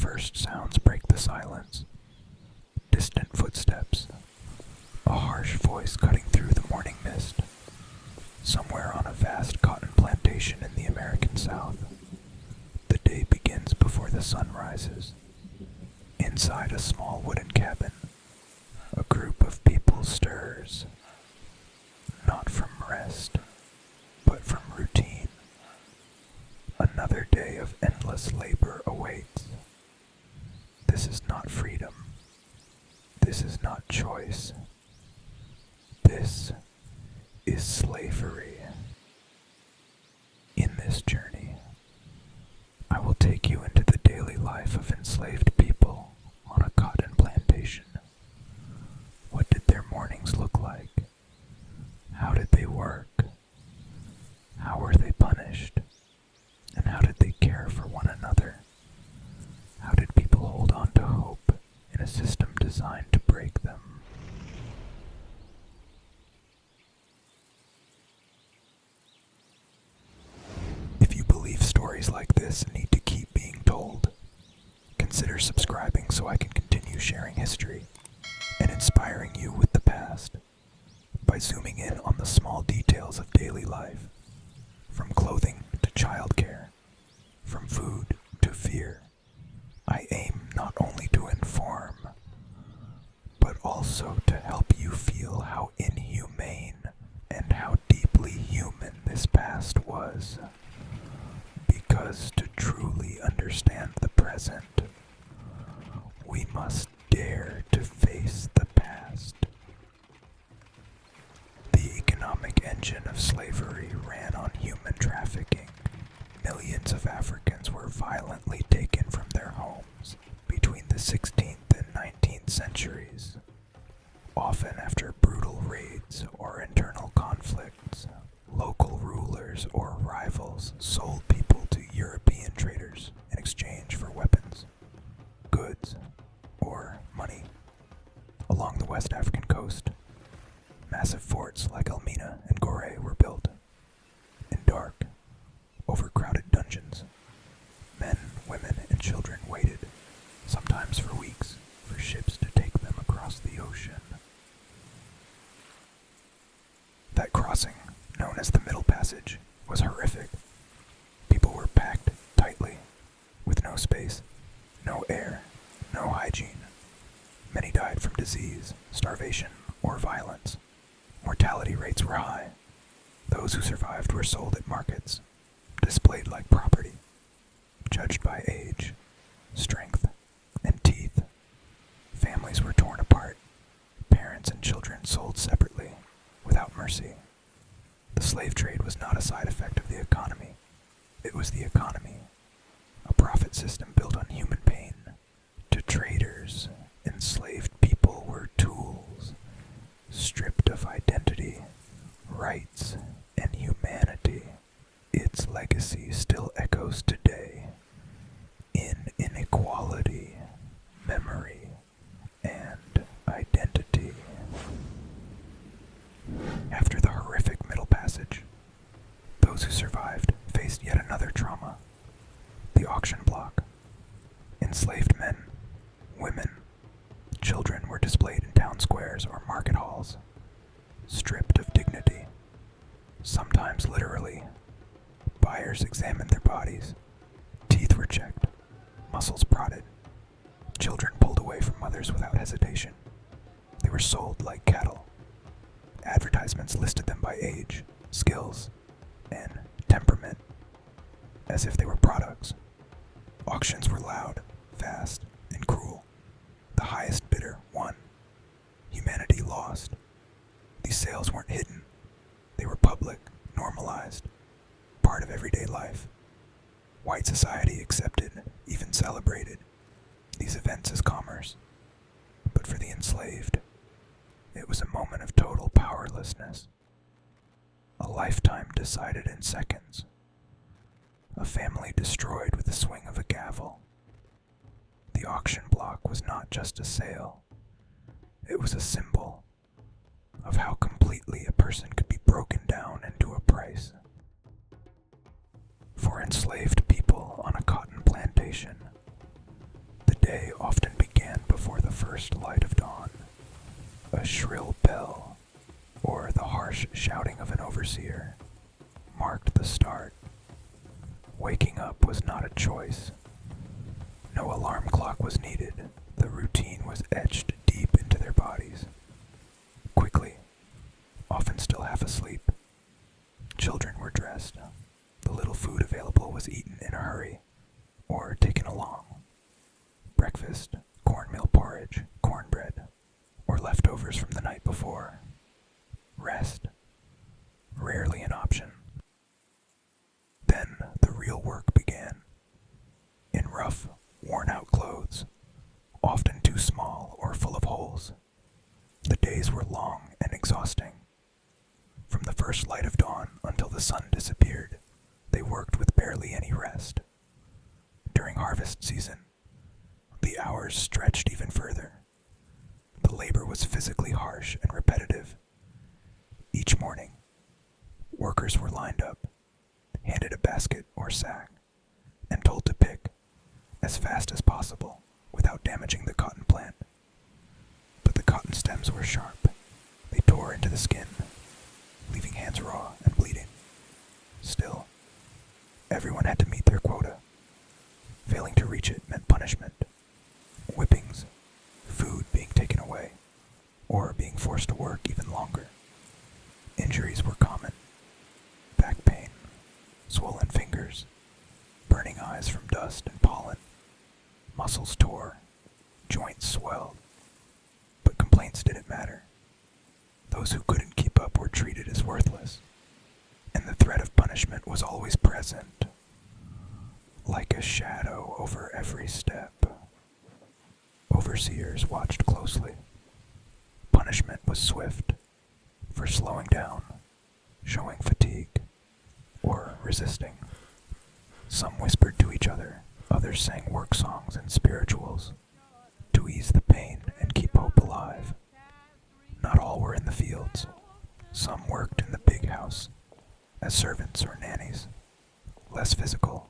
first sounds break the silence. Distant footsteps. A harsh voice cutting through the morning mist. Somewhere on a vast cotton plantation in the American South. The day begins before the sun rises. Inside a small wooden cabin, a group of people stirs. Not from rest, but from routine. Another day of endless labor awaits. This is not freedom. This is not choice. This is slavery. In this journey, I will take you into the daily life of enslaved people on a cotton plantation. What did their mornings look like? How did they work? How were they punished? And how did they care for one another? How did people hold on to hope in a system designed to break them? If you believe stories like this need to keep being told, consider subscribing so I can continue sharing history and inspiring you with the past by zooming in on the small details of daily life, from clothing to childcare, from food to fear. I aim not only to inform, but also to help you feel how inhumane and how deeply human this past was. Because to truly understand the present, we must dare to face the past. The economic engine of slavery ran on human trafficking. Millions of Africans were violently taken from their homes between the 16th and 19th centuries, often after brutal raids or internal conflicts. Local rulers or rivals sold people to European traders in exchange for weapons, goods, or money. Along the West African coast, massive forts like Elmina and Gorée were built. In dark, overcrowded dungeons, men, women, and children waited, sometimes for weeks, for ships to take them across the ocean. That crossing, known as the Middle Passage, was horrific. People were packed tightly, with no space, no air, no hygiene. Many died from disease, starvation, or violence. Mortality rates were high. Those who survived were sold at markets, displayed like property, judged by age, strength, and teeth. Families were torn apart, parents and children sold separately, without mercy. The slave trade was not a side effect of the economy. It was the economy, a profit system built on human pain. To traders, enslaved people were tools, stripped of identity, rights, and humanity. Its legacy still echoes today in inequality, memory, and identity. After the horrific Middle Passage, those who survived faced yet another trauma: the auction block. Enslaved men, women, children were displayed in town squares or market halls, stripped of dignity, sometimes literally. Buyers examined their bodies, teeth were checked, muscles prodded, children pulled away from mothers without hesitation. They were sold like cattle. Advertisements listed them by age, skills, and temperament, as if they were products. Auctions were loud, fast, and cruel. The highest bidder won. Humanity lost. These sales weren't hidden. They were public, normalized, part of everyday life. White society accepted, even celebrated, these events as commerce. But for the enslaved, it was a moment of total powerlessness. A lifetime decided in seconds. A family destroyed with the swing of a gavel. The auction block was not just a sale. It was a symbol of how completely a person could be broken down into a price. For enslaved people on a cotton plantation, day often began before the first light of dawn. A shrill bell, or the harsh shouting of an overseer, marked the start. Waking up was not a choice. No alarm clock was needed. The routine was etched deep into their bodies. Quickly, often still half asleep, children were dressed. The little food available was eaten in a hurry, or taken along. Breakfast, cornmeal porridge, cornbread, or leftovers from the night before. Rest, rarely an option. Then the real work began. In rough, worn-out clothes, often too small or full of holes. The days were long and exhausting. From the first light of dawn until the sun disappeared, they worked with barely any rest. During harvest season, the hours stretched even further. The labor was physically harsh and repetitive. Each morning, workers were lined up, handed a basket or sack, and told to pick as fast as possible without damaging the cotton plant. But the cotton stems were sharp. They tore into the skin, leaving hands raw and bleeding. Still, everyone had to meet their quota. Failing to reach it meant punishment, whippings, food being taken away, or being forced to work even longer. Injuries were common. Back pain, swollen fingers, burning eyes from dust and pollen. Muscles tore, joints swelled. But complaints didn't matter. Those who couldn't keep up were treated as worthless, and the threat of punishment was always present, like a shadow over every step. Overseers watched closely. Punishment was swift, for slowing down, showing fatigue, or resisting. Some whispered to each other, others sang work songs and spirituals to ease the pain and keep hope alive. Not all were in the fields. Some worked in the big house, as servants or nannies, less physical,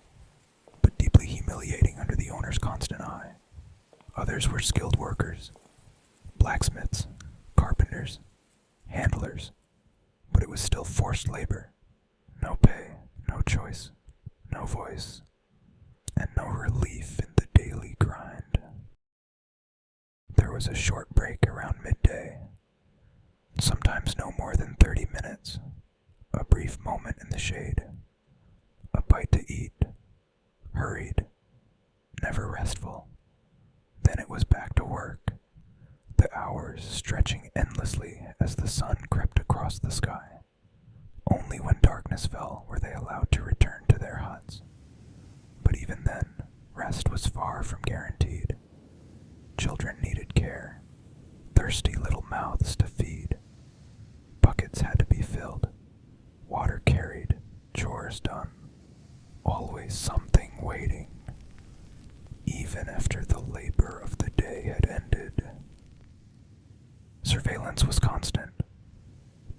but deeply humiliating under the owner's constant eye. Others were skilled workers, blacksmiths, carpenters, handlers, but it was still forced labor. No pay, no choice, no voice, and no relief in the daily grind. There was a short break around midday, sometimes no more than 30 minutes, a brief moment in the shade, a bite to eat, hurried, never restful. Then it was back to work, the hours stretching endlessly as the sun crept across the sky. Only when darkness fell were they allowed to return to their huts. But even then, rest was far from guaranteed. Children needed care, thirsty little mouths to feed. Buckets had to be filled, water carried, chores done. Always something waiting, even after the labor of the day had ended. Surveillance was constant.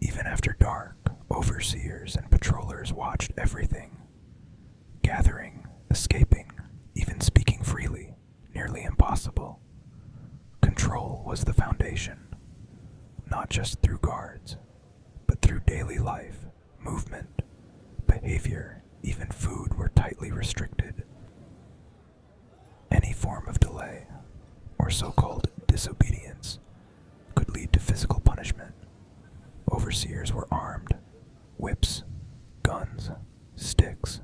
Even after dark, overseers and patrollers watched everything. Gathering, escaping, even speaking freely, nearly impossible. Control was the foundation, not just through guards, but through daily life, movement, behavior, even food were tightly restricted. Any form of delay, or so-called disobedience, could lead to physical punishment. Overseers were armed, whips, guns, sticks,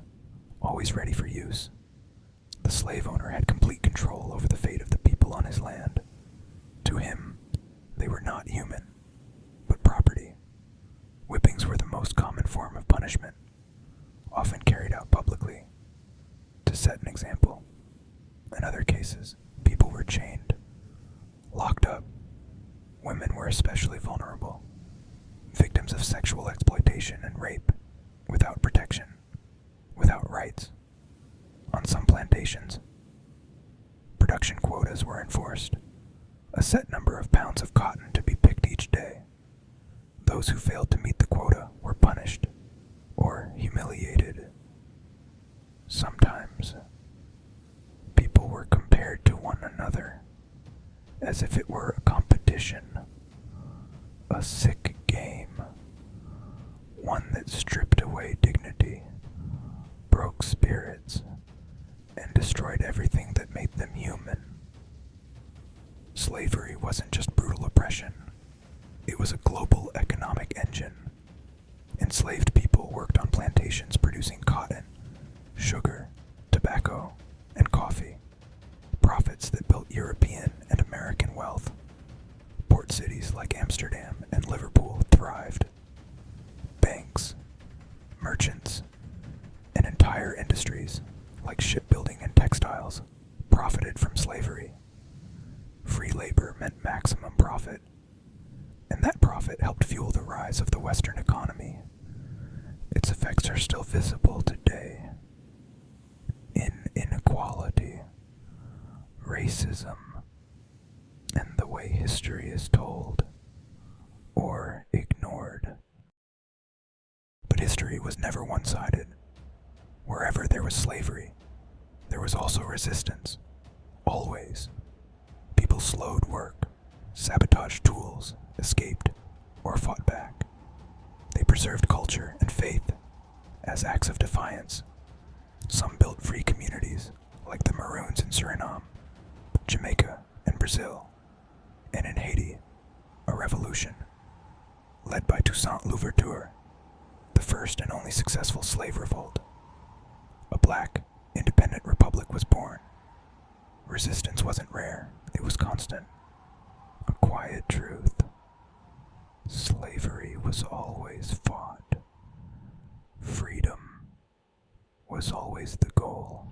always ready for use. The slave owner had complete control over the fate of the people on his land. To him, they were not human, but property. Whippings were the most common form of punishment, often carried out publicly, to set an example. In other cases, people were chained, locked up. Women were especially vulnerable, victims of sexual exploitation and rape, without protection, without rights. On some plantations, production quotas were enforced, a set number of pounds of cotton to be picked each day. Those who failed to meet the quota were punished or humiliated. Sometimes, people were compared to one another as if it were a competition, a sick game, one that stripped away dignity, broke spirits, and destroyed everything that made them human. Slavery wasn't just brutal oppression, it was a global economic engine. Enslaved people worked on plantations producing cotton, sugar, tobacco, and coffee, profits that built European and American wealth. Port cities like Amsterdam and Liverpool thrived. Banks, merchants, and entire industries like shipbuilding and textiles profited from slavery. Free labor meant maximum profit, and that profit helped fuel the rise of the Western economy. Its effects are still visible today in inequality, racism, and the way history is told or ignored. But history was never one-sided. Wherever there was slavery, there was also resistance. Always. People slowed work, sabotaged tools, escaped, or fought back. They preserved culture and faith as acts of defiance. Some built free communities, like the Maroons in Suriname, Jamaica, and Brazil, and in Haiti, a revolution, led by Toussaint Louverture, the first and only successful slave revolt. A black, independent republic was born. Resistance wasn't rare, it was constant. A quiet truth. Slavery was always fought. Freedom was always the goal.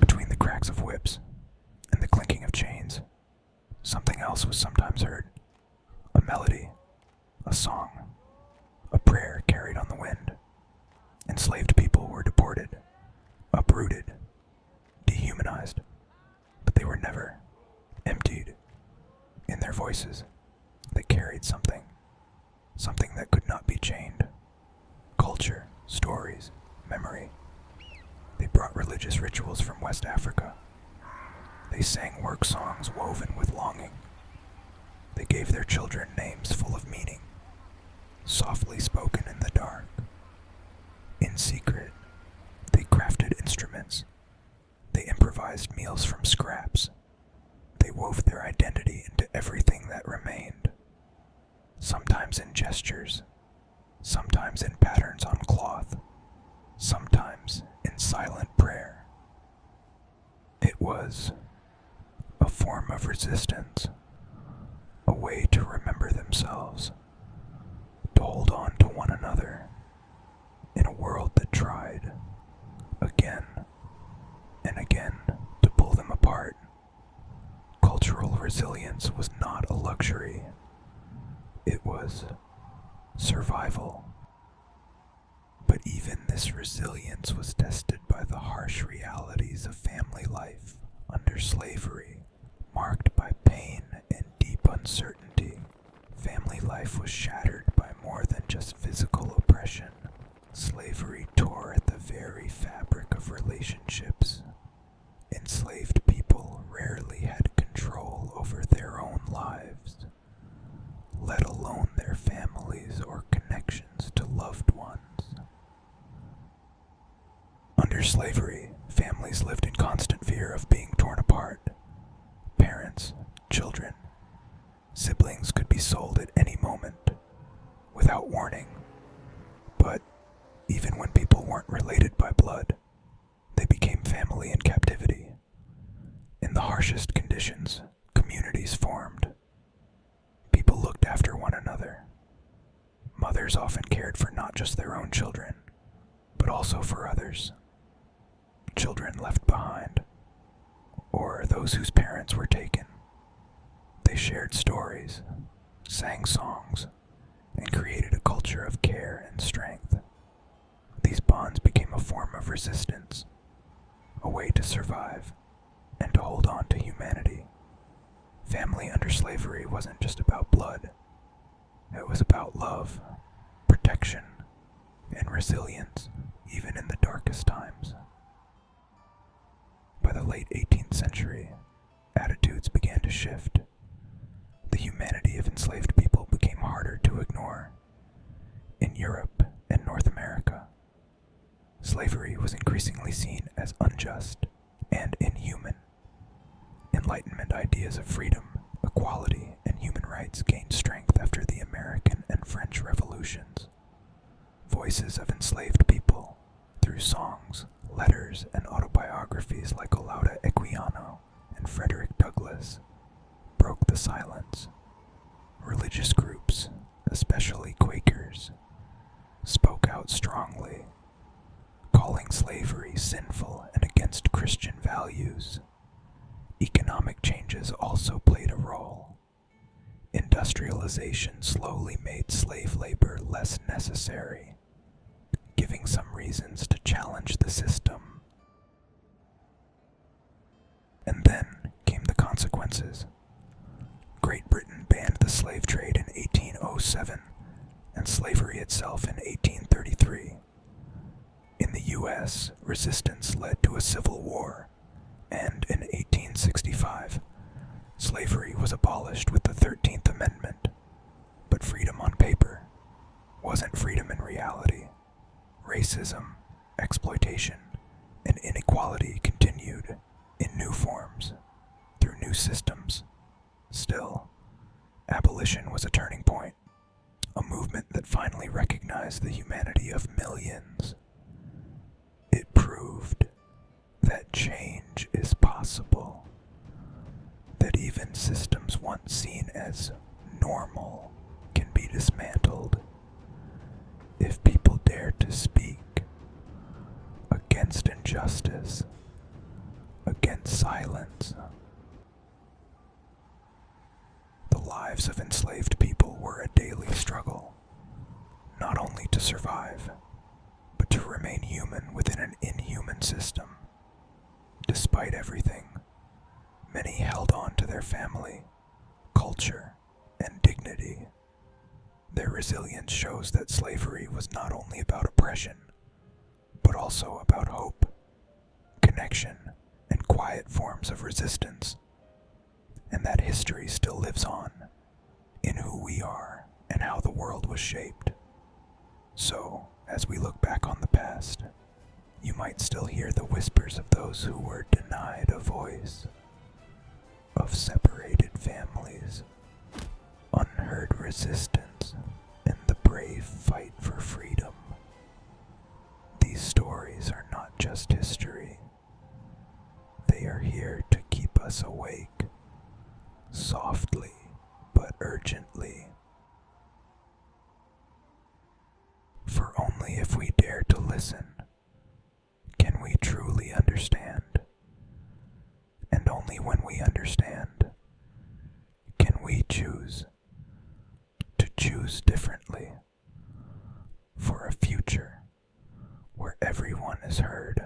Between the cracks of whips and the clinking of chains, something else was sometimes heard. A melody, a song, a prayer carried on the wind. Enslaved people were deported, uprooted, dehumanized, but they were never emptied. In their voices, they carried something that could not be chained. Culture, stories, memory. They brought religious rituals from West Africa. They sang work songs woven with longing. They gave their children names full of meaning, softly spoken in the dark. In secret, they crafted instruments. They improvised meals from scraps. They wove their identity into everything that remained. Sometimes in gestures, sometimes in patterns on cloth, sometimes in silent prayer. It was a form of resistance, a way to remember themselves, to hold on to one another in a world that tried again and again to pull them apart. Cultural resilience was not a luxury. It was survival. But even this resilience was tested by the harsh realities of family life under slavery, marked by pain and deep uncertainty. Family life was shattered by more than just physical oppression. Slavery tore at the very fabric of relationships. Enslaved people rarely had control over their own lives, let alone their families or connections to loved ones. Under slavery, families lived in constant fear of being torn apart. Parents, children, siblings could be sold at any moment, without warning. But even when people weren't related by blood, they became family in captivity. In the harshest conditions, communities formed. People looked after one another. Mothers often cared for not just their own children, but also for others. Children left behind, or those whose parents were taken. They shared stories, sang songs, and created a culture of care and strength. These bonds became a form of resistance, a way to survive and to hold on to humanity. Family under slavery wasn't just about blood. It was about love, protection, and resilience, even in the darkest times. By the late 18th century, attitudes began to shift. The humanity of enslaved people became harder to ignore. In Europe and North America, slavery was increasingly seen as unjust and inhuman. Enlightenment ideas of freedom, equality, and human rights gained strength after the American and French revolutions. Voices of enslaved people, through songs, letters, and autobiographies like Olaudah Equiano and Frederick Douglass, broke the silence. Religious groups, especially Quakers, spoke out strongly, calling slavery sinful and against Christian values. Economic changes also played a role. Industrialization slowly made slave labor less necessary, giving some reasons to challenge the system. And then came the consequences. Great Britain banned the slave trade in 1807 and slavery itself in 1833. In the U.S., resistance led to a civil war, and in 1865, slavery was abolished with the 13th Amendment. But freedom on paper wasn't freedom in reality. Racism, exploitation, and inequality continued in new forms, through new systems. Still, abolition was a turning point, a movement that finally recognized the humanity of millions. It proved that change is possible, that even systems once seen as normal can be dismantled if people dare to speak against injustice, against silence. The lives of enslaved people were a daily struggle, not only to survive, but to remain human within an inhuman system. Despite everything, many held on to their family, culture, and dignity. Their resilience shows that slavery was not only about oppression, but also about hope, connection, and quiet forms of resistance, and that history still lives on in who we are and how the world was shaped. So, as we look back on the past, you might still hear the whispers of those who were denied a voice, of separated families, unheard resistance, and the brave fight for freedom. These stories are not just history. They are here to keep us awake, softly but urgently. For only if we dare to listen can we truly understand. And only when we understand can we choose to choose differently for a future where everyone is heard.